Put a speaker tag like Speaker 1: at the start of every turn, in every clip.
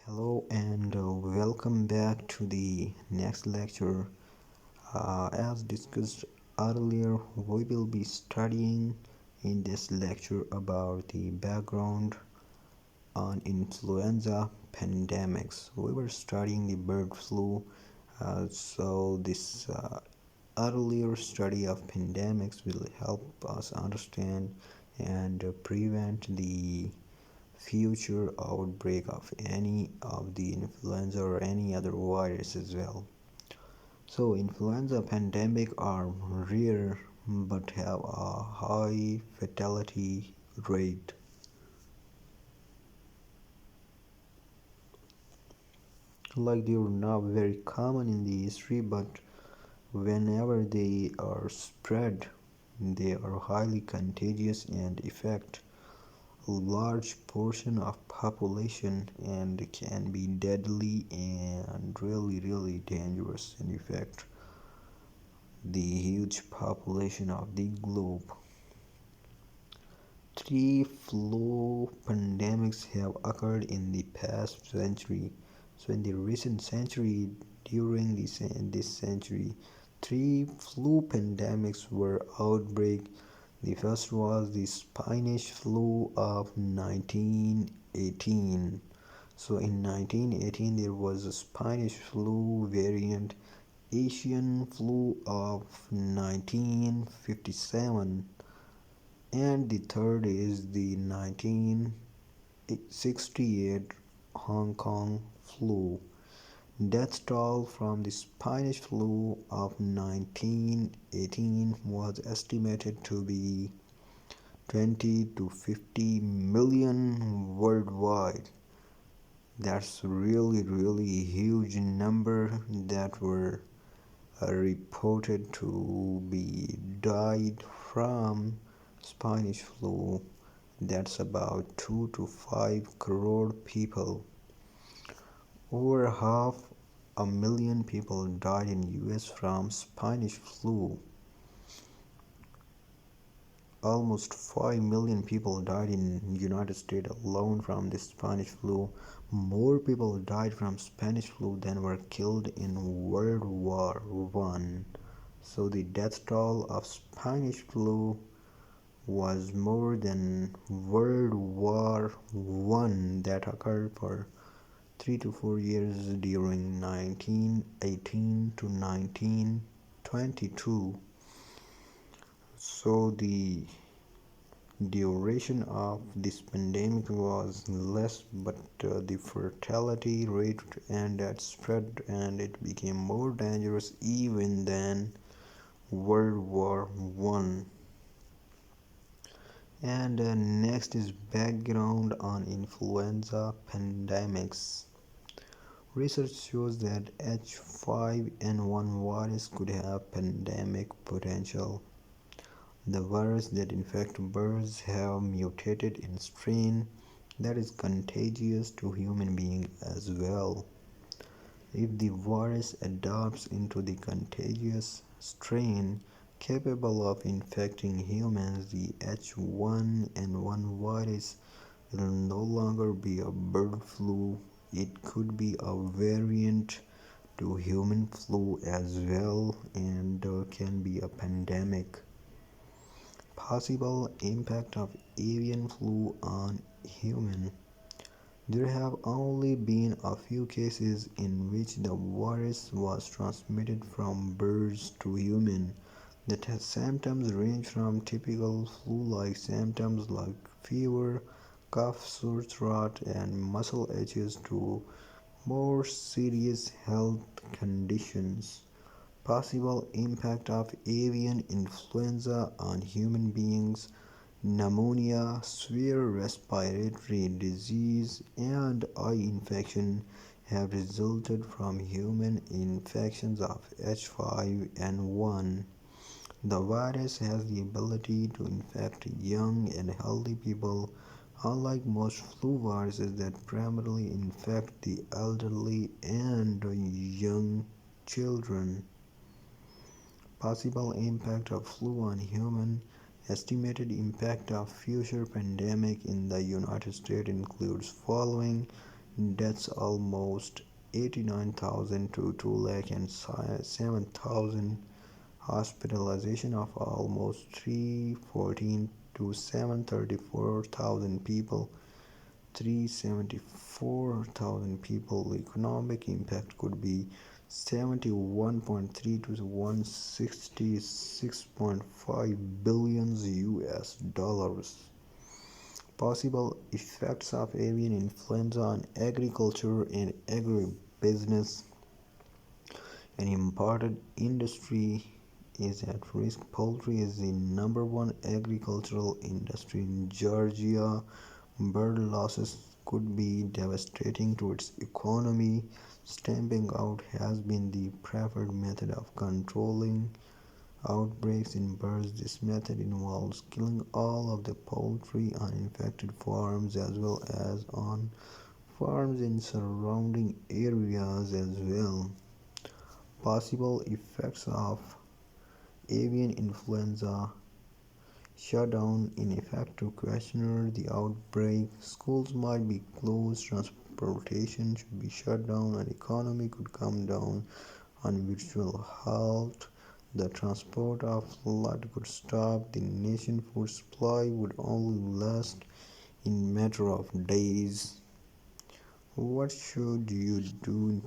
Speaker 1: Hello and welcome back to the next lecture. As discussed earlier, we will be studying in this lecture about the background on influenza pandemics. We were studying the bird flu, so this earlier study of pandemics will help us understand and prevent the future outbreak of any of the influenza or any other virus as well. So influenza pandemic are rare but have a high fatality rate. Like they are not very common in the history, but whenever they are spread, they are highly contagious and affect large portion of population and can be deadly and really dangerous and affect the huge population of the globe. Three flu pandemics have occurred in the past century. So in the recent century, during this century, three flu pandemics were outbreak. The first was the Spanish flu of 1918. So in 1918 there was a Spanish flu variant, Asian flu of 1957, and the third is the 1968 Hong Kong flu. Death toll from the Spanish flu of 1918 was estimated to be 20 to 50 million worldwide. That's really huge number that were reported to be died from Spanish flu. That's about 2 to 5 crore people. Over half a million people died in US from Spanish flu. Almost 5 million people died in United States alone from the Spanish flu. More people died from Spanish flu than were killed in World War One. So the death toll of Spanish flu was more than World War One that occurred for 3 to 4 years during 1918 to 1922. So the duration of this pandemic was less, but the fatality rate and that spread and it became more dangerous even than World War One. And next is background on influenza pandemics. Research shows that H5N1 virus could have pandemic potential. The virus that infect birds have mutated in strain that is contagious to human beings as well. If the virus adapts into the contagious strain capable of infecting humans, the H1N1 virus will no longer be a bird flu. It could be a variant to human flu as well and can be a pandemic. Possible impact of avian flu on human. There have only been a few cases in which the virus was transmitted from birds to humans. The symptoms range from typical flu-like symptoms like fever, cough, sore throat, and muscle aches to more serious health conditions. Possible impact of avian influenza on human beings. Pneumonia, severe respiratory disease, and eye infection have resulted from human infections of H5N1. The virus has the ability to infect young and healthy people, unlike most flu viruses that primarily infect the elderly and young children. Possible impact of flu on human. Estimated impact of future pandemic in the United States includes following: Deaths almost 89,000 to 2 lakh and 7,000. Hospitalization of almost 314 to 734,000 people. 374,000 people. Economic impact could be 71.3 to 166.5 billions US dollars. Possible effects of avian influenza on agriculture and agribusiness. An important industry is at risk. Poultry is the number one agricultural industry in Georgia. Bird losses could be devastating to its economy. Stamping out has been the preferred method of controlling outbreaks in birds. This method involves killing all of the poultry on infected farms as well as on farms in surrounding areas as well. Possible effects of avian influenza. Shutdown in effect to question the outbreak. Schools might be closed, transportation should be shut down, and economy could come down on virtual halt. The transport of flood could stop. The nation food supply would only last in matter of days. What should you do?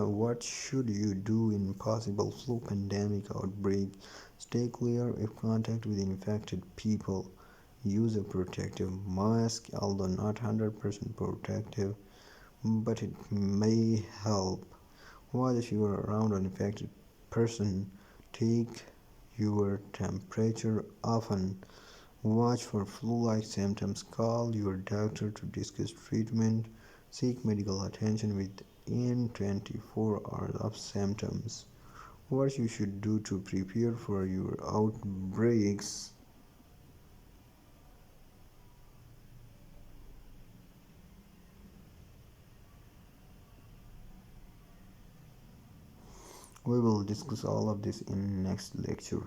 Speaker 1: What should you do in possible flu pandemic outbreak? Stay clear if contact with infected people. Use a protective mask, although not 100% protective, but it may help. While if you are around an infected person, take your temperature often. Watch for flu-like symptoms. Call your doctor to discuss treatment. Seek medical attention within 24 hours of symptoms. What you should do to prepare for your outbreaks. We will discuss all of this in next lecture.